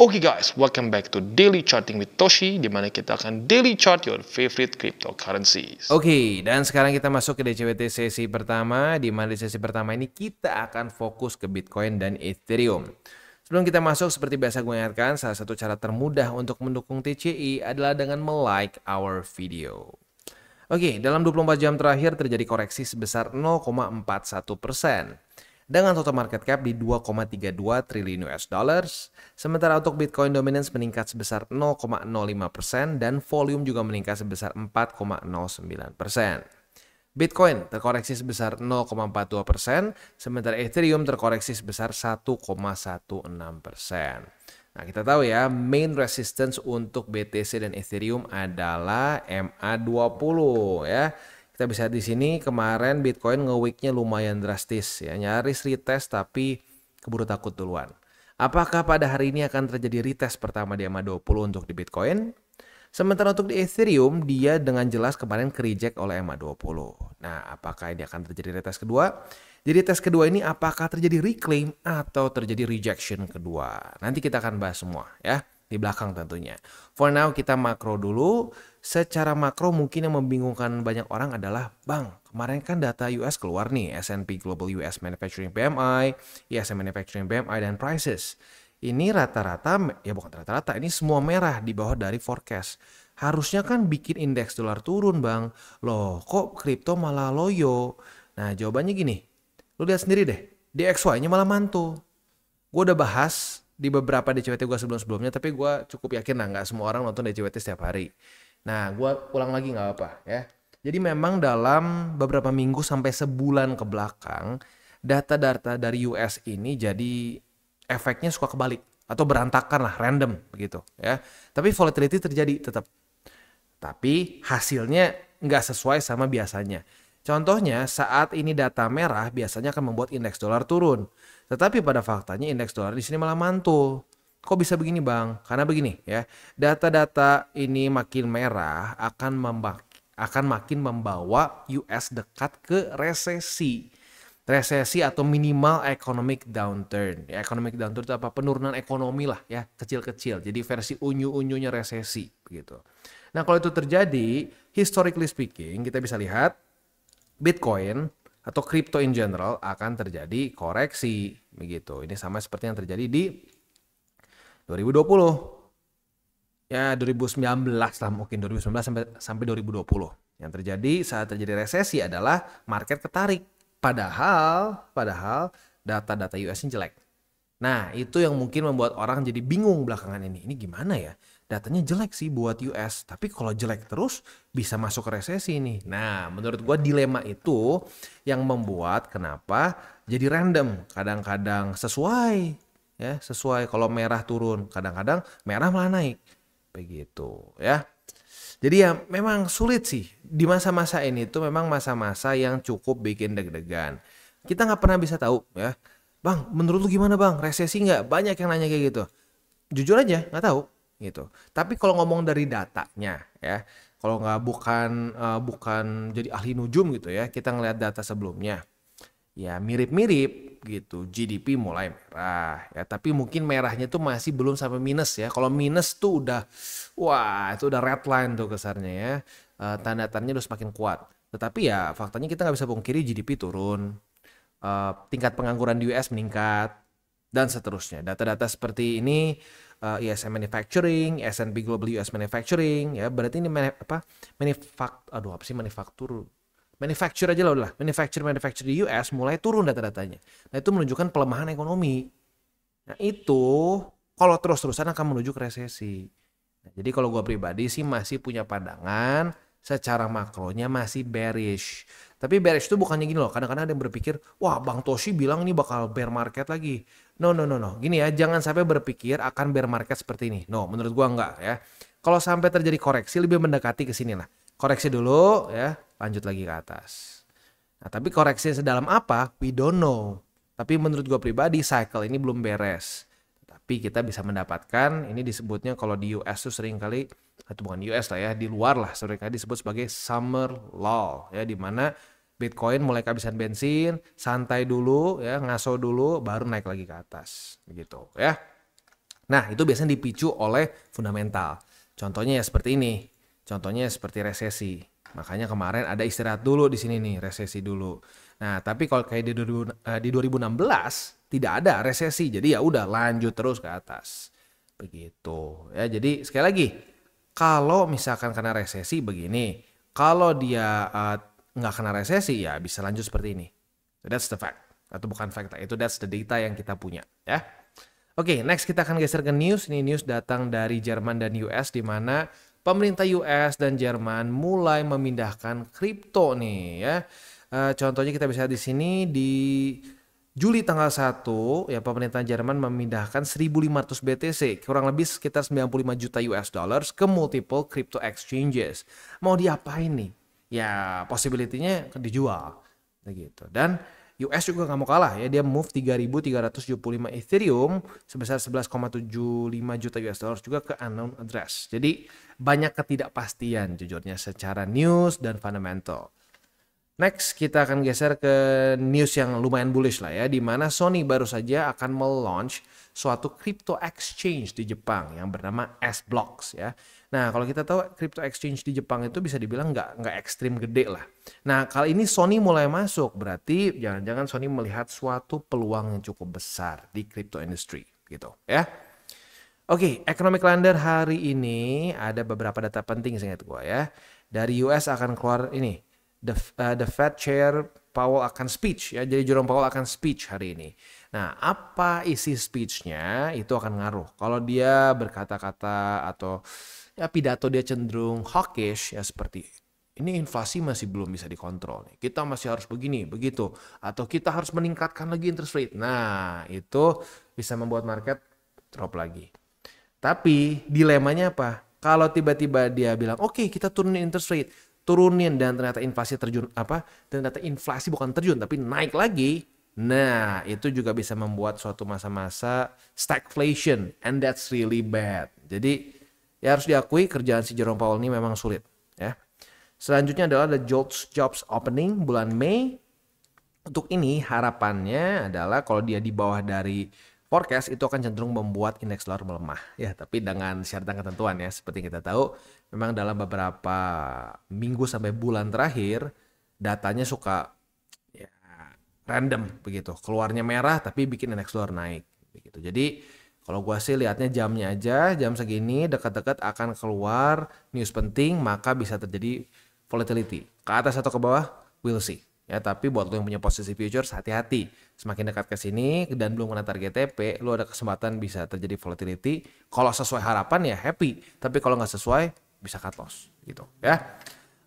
Oke guys, welcome back to Daily Charting with Toshi, di mana kita akan daily chart your favorite cryptocurrencies. Oke, dan sekarang kita masuk ke DCWT sesi pertama, di mana di sesi pertama ini kita akan fokus ke Bitcoin dan Ethereum. Sebelum kita masuk, seperti biasa gue ingatkan, salah satu cara termudah untuk mendukung TCI adalah dengan like our video. Oke, dalam 24 jam terakhir terjadi koreksi sebesar 0,41%. Dengan total market cap di 2,32 triliun US dollars, sementara untuk Bitcoin dominance meningkat sebesar 0,05% dan volume juga meningkat sebesar 4,09%. Bitcoin terkoreksi sebesar 0,42%, sementara Ethereum terkoreksi sebesar 1,16%. Nah, kita tahu ya, main resistance untuk BTC dan Ethereum adalah MA20 ya. Kita bisa lihat di sini kemarin Bitcoin nge-weeknya lumayan drastis ya, nyaris retest tapi keburu takut duluan. Apakah pada hari ini akan terjadi retest pertama di MA20 untuk di Bitcoin? Sementara untuk di Ethereum dia dengan jelas kemarin ke-reject oleh MA20. Nah, apakah ini akan terjadi retest kedua? Jadi tes kedua ini apakah terjadi reclaim atau terjadi rejection kedua? Nanti kita akan bahas semua ya. Di belakang tentunya. For now kita makro dulu. Secara makro mungkin yang membingungkan banyak orang adalah, Bang, kemarin kan data US keluar nih, S&P Global US Manufacturing PMI, ISM Manufacturing PMI, dan prices. Ini rata-rata, ya bukan rata-rata, ini semua merah di bawah dari forecast. Harusnya kan bikin indeks dolar turun, Bang. Loh, kok kripto malah loyo? Nah, jawabannya gini. Lu lihat sendiri deh, DXY-nya malah mantul. Gue udah bahas di beberapa DCWT gue sebelum-sebelumnya, tapi gue cukup yakin lah nggak semua orang nonton DCWT setiap hari. Nah, gue ulang lagi nggak apa ya. Jadi memang dalam beberapa minggu sampai sebulan ke belakang, data-data dari US ini jadi efeknya suka kebalik atau berantakan lah, random begitu ya. Tapi volatility terjadi tetap. Tapi hasilnya nggak sesuai sama biasanya. Contohnya saat ini data merah biasanya akan membuat indeks dolar turun. Tetapi pada faktanya indeks dolar di sini malah mantul. Kok bisa begini, Bang? Karena begini ya. Data-data ini makin merah akan makin membawa US dekat ke resesi. Resesi atau minimal economic downturn. Ya, economic downturn itu apa? Penurunan ekonomi lah ya, kecil-kecil. Jadi versi unyu-unyunya resesi begitu. Nah, kalau itu terjadi, historically speaking, kita bisa lihat Bitcoin atau crypto in general akan terjadi koreksi begitu. Ini sama seperti yang terjadi di 2020. Ya 2019 lah mungkin 2019 sampai 2020. Yang terjadi saat terjadi resesi adalah market ketarik. Padahal data-data US ini jelek. Nah, itu yang mungkin membuat orang jadi bingung belakangan ini. Ini gimana ya? Datanya jelek sih buat US, tapi kalau jelek terus bisa masuk ke resesi nih. Nah, menurut gua dilema itu yang membuat kenapa jadi random. Kadang-kadang sesuai, ya sesuai. Kalau merah turun, kadang-kadang merah malah naik, begitu ya. Jadi ya memang sulit sih di masa-masa ini tuh memang masa-masa yang cukup bikin deg-degan. Kita nggak pernah bisa tahu ya. Bang, menurut lu gimana bang? Resesi nggak? Banyak yang nanya kayak gitu. Jujur aja, nggak tahu gitu. Tapi kalau ngomong dari datanya ya, kalau nggak bukan jadi ahli nujum gitu ya, kita ngelihat data sebelumnya, ya mirip-mirip gitu. GDP mulai merah ya, tapi mungkin merahnya tuh masih belum sampai minus ya. Kalau minus tuh udah, wah itu udah red line tuh kesannya ya. Tanda-tandanya udah semakin kuat. Tetapi ya faktanya kita nggak bisa pungkiri GDP turun. Tingkat pengangguran di US meningkat dan seterusnya. Data-data seperti ini ISM Manufacturing, S&P Global US Manufacturing ya, berarti ini manufacture aja lah udah. Manufacture di US mulai turun data-datanya. Nah, itu menunjukkan pelemahan ekonomi. Nah, itu kalau terus-terusan akan menuju ke resesi. Nah, jadi kalau gue pribadi sih masih punya pandangan secara makronya masih bearish. Tapi bearish itu bukannya gini loh. Kadang-kadang ada yang berpikir, wah Bang Toshi bilang ini bakal bear market lagi. No. Gini ya, jangan sampai berpikir akan bear market seperti ini. No, menurut gua enggak ya. Kalau sampai terjadi koreksi lebih mendekati ke sini lah. Koreksi dulu ya, lanjut lagi ke atas. Nah, tapi koreksi sedalam apa? We don't know. Tapi menurut gua pribadi cycle ini belum beres. Tapi kita bisa mendapatkan, ini disebutnya kalau di US tuh sering kali, atau bukan US lah ya, di luar lah seringkali disebut sebagai summer lull ya, di mana Bitcoin mulai kehabisan bensin, santai dulu ya, ngaso dulu, baru naik lagi ke atas begitu ya. Nah, itu biasanya dipicu oleh fundamental. Contohnya ya seperti ini. Contohnya seperti resesi. Makanya kemarin ada istirahat dulu di sini nih, resesi dulu. Nah, tapi kalau kayak di 2016 tidak ada resesi. Jadi ya udah lanjut terus ke atas. Begitu. Ya, jadi sekali lagi, kalau misalkan kena resesi begini, kalau dia nggak kena resesi ya bisa lanjut seperti ini. So that's the fact. Atau bukan fact, itu that's the data yang kita punya ya. Oke, next kita akan geser ke news. Ini news datang dari Jerman dan US di mana pemerintah US dan Jerman mulai memindahkan kripto nih ya. Contohnya kita bisa lihat di sini di Juli tanggal 1 ya pemerintah Jerman memindahkan 1.500 BTC kurang lebih sekitar 95 juta US dollars ke multiple crypto exchanges. Mau diapain nih? Ya possibility-nya dijual begitu. Dan US juga nggak mau kalah ya, dia move 3.375 Ethereum sebesar 11,75 juta US dollars juga ke unknown address. Jadi banyak ketidakpastian jujurnya secara news dan fundamental. Next kita akan geser ke news yang lumayan bullish lah ya, di mana Sony baru saja akan melaunch suatu crypto exchange di Jepang yang bernama S-Blocks ya. Nah kalau kita tahu crypto exchange di Jepang itu bisa dibilang nggak ekstrim gede lah. Nah kali ini Sony mulai masuk, berarti jangan-jangan Sony melihat suatu peluang yang cukup besar di crypto industry gitu ya. Oke, Economic Calendar hari ini ada beberapa data penting seingat gue ya. Dari US akan keluar ini. The Fed Chair Powell akan speech ya, jadi Jerome Powell akan speech hari ini. Nah, apa isi speechnya itu akan ngaruh. Kalau dia berkata-kata atau ya pidato dia cenderung hawkish ya seperti ini inflasi masih belum bisa dikontrol nih. Kita masih harus begini, begitu. Atau kita harus meningkatkan lagi interest rate. Nah, itu bisa membuat market drop lagi. Tapi dilemanya apa? Kalau tiba-tiba dia bilang, oke, kita turunin interest rate. Turunin dan ternyata inflasi terjun ternyata inflasi bukan terjun tapi naik lagi. Nah, itu juga bisa membuat suatu masa-masa stagflation and that's really bad. Jadi ya harus diakui kerjaan si Jerome Powell ini memang sulit ya. Selanjutnya adalah the jobs opening bulan Mei. Untuk ini harapannya adalah kalau dia di bawah dari forecast itu akan cenderung membuat indeks dolar melemah ya, tapi dengan syarat dan ketentuan ya. Seperti kita tahu, memang dalam beberapa minggu sampai bulan terakhir datanya suka ya random begitu. Keluarnya merah tapi bikin indeks dolar naik begitu. Jadi kalau gua sih lihatnya jamnya aja, jam segini dekat-dekat akan keluar news penting, maka bisa terjadi volatility. Ke atas atau ke bawah, we'll see. Ya, tapi buat lo yang punya posisi futures hati-hati. Semakin dekat ke sini dan belum kena target TP, lo ada kesempatan bisa terjadi volatility. Kalau sesuai harapan ya happy, tapi kalau nggak sesuai bisa cut loss gitu ya.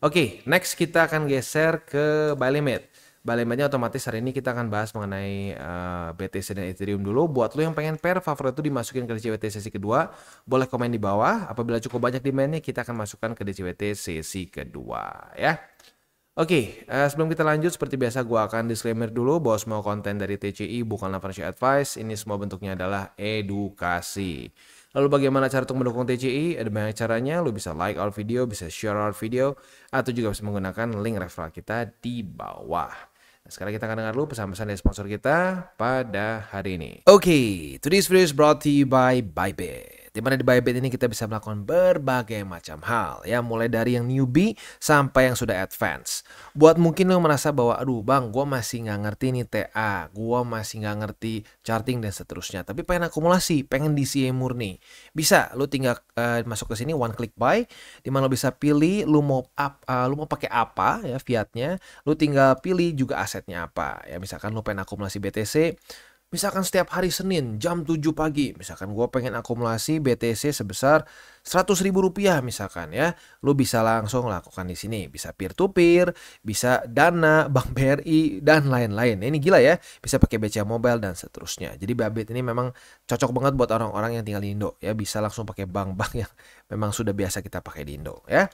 Oke, next kita akan geser ke buy limit. Buy limitnya otomatis hari ini kita akan bahas mengenai BTC dan Ethereum dulu. Buat lo yang pengen pair favorit itu dimasukin ke DCWT sesi kedua, boleh komen di bawah. Apabila cukup banyak demandnya, kita akan masukkan ke DCWT sesi kedua ya. Oke, sebelum kita lanjut seperti biasa gue akan disclaimer dulu bahwa semua konten dari TCI bukanlah financial advice, ini semua bentuknya adalah edukasi. Lalu bagaimana cara untuk mendukung TCI? Ada banyak caranya, lu bisa like our video, bisa share our video, atau juga bisa menggunakan link referral kita di bawah. Nah, sekarang kita akan dengar dulu pesan-pesan dari sponsor kita pada hari ini. Oke, today's video is brought to you by Bybit. Di mana di Bybit ini kita bisa melakukan berbagai macam hal ya, mulai dari yang newbie sampai yang sudah advance. Buat mungkin lo merasa bahwa aduh bang, gue masih nggak ngerti nih TA, gue masih nggak ngerti charting dan seterusnya, tapi pengen akumulasi, pengen DCA murni, bisa lo tinggal masuk ke sini one click buy, di mana lo bisa pilih lo mau pakai apa ya fiatnya, lo tinggal pilih juga asetnya apa ya. Misalkan lo pengen akumulasi BTC, misalkan setiap hari Senin jam 7 pagi, misalkan gue pengen akumulasi BTC sebesar Rp100.000 misalkan ya, lu bisa langsung lakukan di sini. Bisa peer to peer, bisa Dana, Bank BRI dan lain-lain. Ini gila ya, bisa pakai BCA Mobile dan seterusnya. Jadi Bybit ini memang cocok banget buat orang-orang yang tinggal di Indo ya, bisa langsung pakai bank-bank yang memang sudah biasa kita pakai di Indo ya.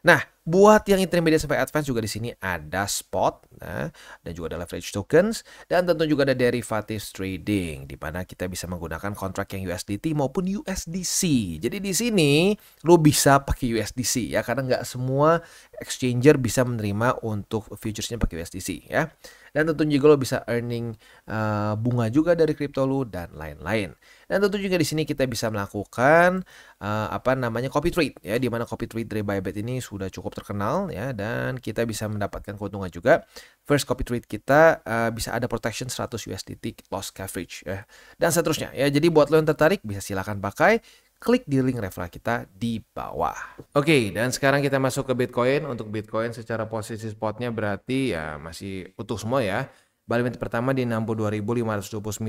Nah, buat yang intermediate sampai advance juga di sini ada spot, nah, dan juga ada leverage tokens, dan tentu juga ada derivatives trading, di mana kita bisa menggunakan kontrak yang USDT maupun USDC. Jadi di sini lo bisa pakai USDC ya, karena nggak semua exchanger bisa menerima untuk futuresnya pakai USDC ya. Dan tentunya juga lo bisa earning bunga juga dari kripto lo dan lain-lain. Dan tentu juga di sini kita bisa melakukan copy trade ya, di mana copy trade dari Bybit ini sudah cukup terkenal ya, dan kita bisa mendapatkan keuntungan juga. First copy trade kita bisa ada protection 100 USDT loss coverage ya, dan seterusnya ya. Jadi buat lo yang tertarik bisa silakan pakai. Klik di link referral kita di bawah. Oke, dan sekarang kita masuk ke Bitcoin. Untuk Bitcoin secara posisi spotnya berarti ya masih utuh semua ya. Bali limit pertama di 62.529,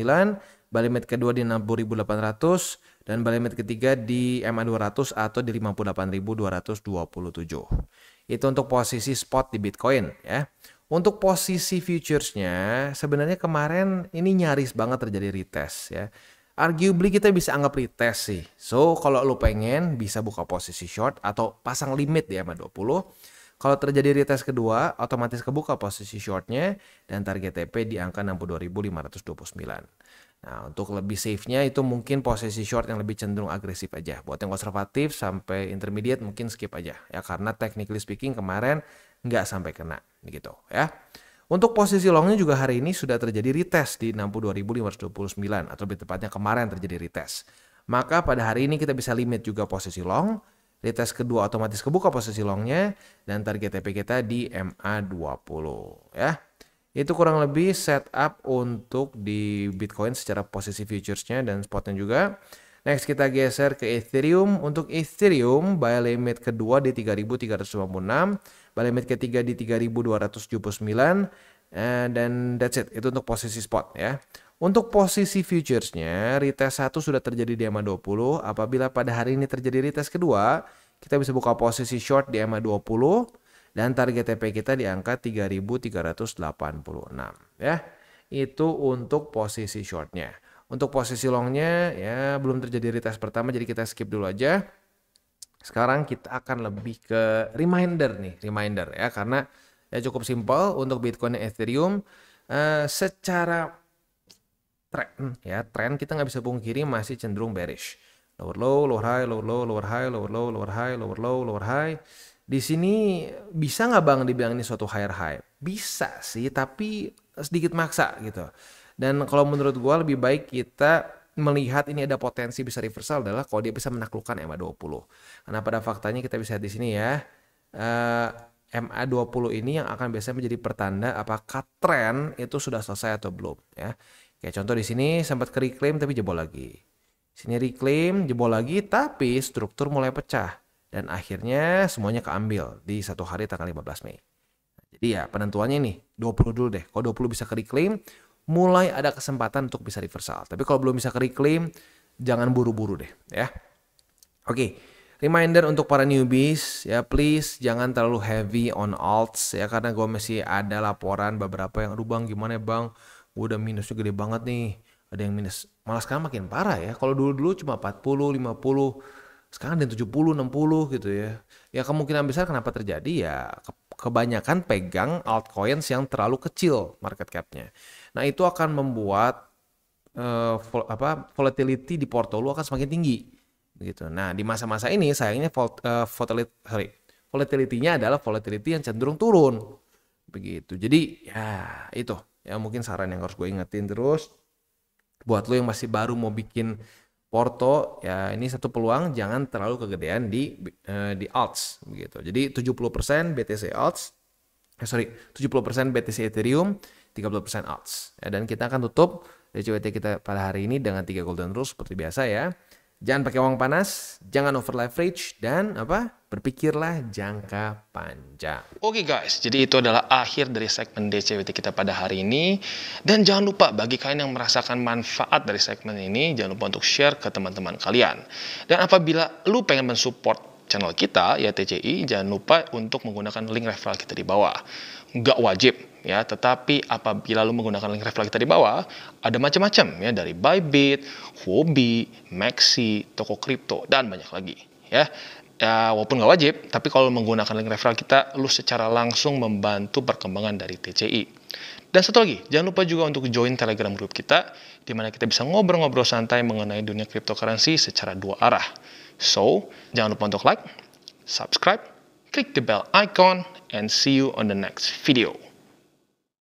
bali limit kedua di 60.800, dan bali limit ketiga di MA200 atau di 58.227. Itu untuk posisi spot di Bitcoin ya. Untuk posisi futuresnya sebenarnya kemarin ini nyaris banget terjadi retest ya. Arguably kita bisa anggap retest sih. So kalau lo pengen bisa buka posisi short atau pasang limit di MA20. Kalau terjadi retest kedua, otomatis kebuka posisi shortnya dan target TP di angka 62.529. Nah, untuk lebih safe-nya itu mungkin posisi short yang lebih cenderung agresif aja. Buat yang konservatif sampai intermediate mungkin skip aja ya, karena technically speaking kemarin nggak sampai kena gitu ya. Untuk posisi longnya juga hari ini sudah terjadi retest di 62.529 atau lebih tepatnya kemarin terjadi retest. Maka pada hari ini kita bisa limit juga posisi long. Retest kedua otomatis kebuka posisi longnya dan target TP kita di MA20 ya. Itu kurang lebih setup untuk di Bitcoin secara posisi futuresnya dan spotnya juga. Next kita geser ke Ethereum. Untuk Ethereum buy limit kedua di 3.356, buy limit ketiga di 3.279, dan that's it. Itu untuk posisi spot ya. Untuk posisi futuresnya, retest 1 sudah terjadi di MA20. Apabila pada hari ini terjadi retest kedua, kita bisa buka posisi short di MA20 dan target TP kita di angka 3.386 ya. Itu untuk posisi shortnya. Untuk posisi longnya ya belum terjadi retest pertama, jadi kita skip dulu aja. Sekarang kita akan lebih ke reminder ya, karena ya cukup simpel untuk Bitcoin dan Ethereum. Secara tren kita nggak bisa pungkiri masih cenderung bearish. Lower low, lower high, lower low, lower high, lower low, lower high, lower low, lower high. Di sini bisa nggak Bang dibilang ini suatu higher high? Bisa sih, tapi sedikit maksa gitu. Dan kalau menurut gue lebih baik kita melihat ini ada potensi bisa reversal adalah kalau dia bisa menaklukkan MA20. Karena pada faktanya kita bisa lihat di sini ya, MA20 ini yang akan biasanya menjadi pertanda apakah tren itu sudah selesai atau belum ya. Kayak contoh di sini sempat ke reclaim tapi jebol lagi. Sini reclaim, jebol lagi, tapi struktur mulai pecah dan akhirnya semuanya keambil di satu hari tanggal 15 Mei. Jadi ya penentuannya nih 20 dulu deh. Kalau 20 bisa ke reclaim, mulai ada kesempatan untuk bisa reversal. Tapi kalau belum bisa ke reclaim, jangan buru-buru deh ya. Oke, reminder untuk para newbies ya, please jangan terlalu heavy on alts ya, karena gue masih ada laporan beberapa yang, aduh Bang gimana ya Bang, gue udah minusnya gede banget nih. Ada yang minus, malah sekarang makin parah ya. Kalau dulu-dulu cuma 40, 50, sekarang ada yang 70, 60 gitu ya. Ya kemungkinan besar kenapa terjadi ya, kebanyakan pegang altcoins yang terlalu kecil market cap-nya. Nah itu akan membuat volatility di portfolio akan semakin tinggi gitu. Nah di masa-masa ini sayangnya volatility-nya adalah volatility yang cenderung turun begitu. Jadi ya itu ya mungkin saran yang harus gue ingetin terus. Buat lo yang masih baru mau bikin porto ya, ini satu peluang jangan terlalu kegedean di alts begitu. Jadi 70% BTC alts, 70% BTC Ethereum, 30% alts. Ya, dan kita akan tutup DCWT kita pada hari ini dengan 3 golden rules seperti biasa ya. Jangan pakai uang panas, jangan over leverage, dan berpikirlah jangka panjang. Oke guys, jadi itu adalah akhir dari segmen DCWT kita pada hari ini. Dan jangan lupa bagi kalian yang merasakan manfaat dari segmen ini, jangan lupa untuk share ke teman-teman kalian. Dan apabila lu pengen mensupport channel kita, ya TCI, jangan lupa untuk menggunakan link referral kita di bawah. Nggak wajib ya, tetapi apabila lu menggunakan link referral kita di bawah, ada macam-macam ya, dari Bybit, Huobi, Maxi, toko kripto, dan banyak lagi ya. Ya, walaupun nggak wajib, tapi kalau menggunakan link referral kita, lu secara langsung membantu perkembangan dari TCI. Dan satu lagi, jangan lupa juga untuk join Telegram group kita, di mana kita bisa ngobrol-ngobrol santai mengenai dunia cryptocurrency secara dua arah. So, jangan lupa untuk like, subscribe, click the bell icon, and see you on the next video.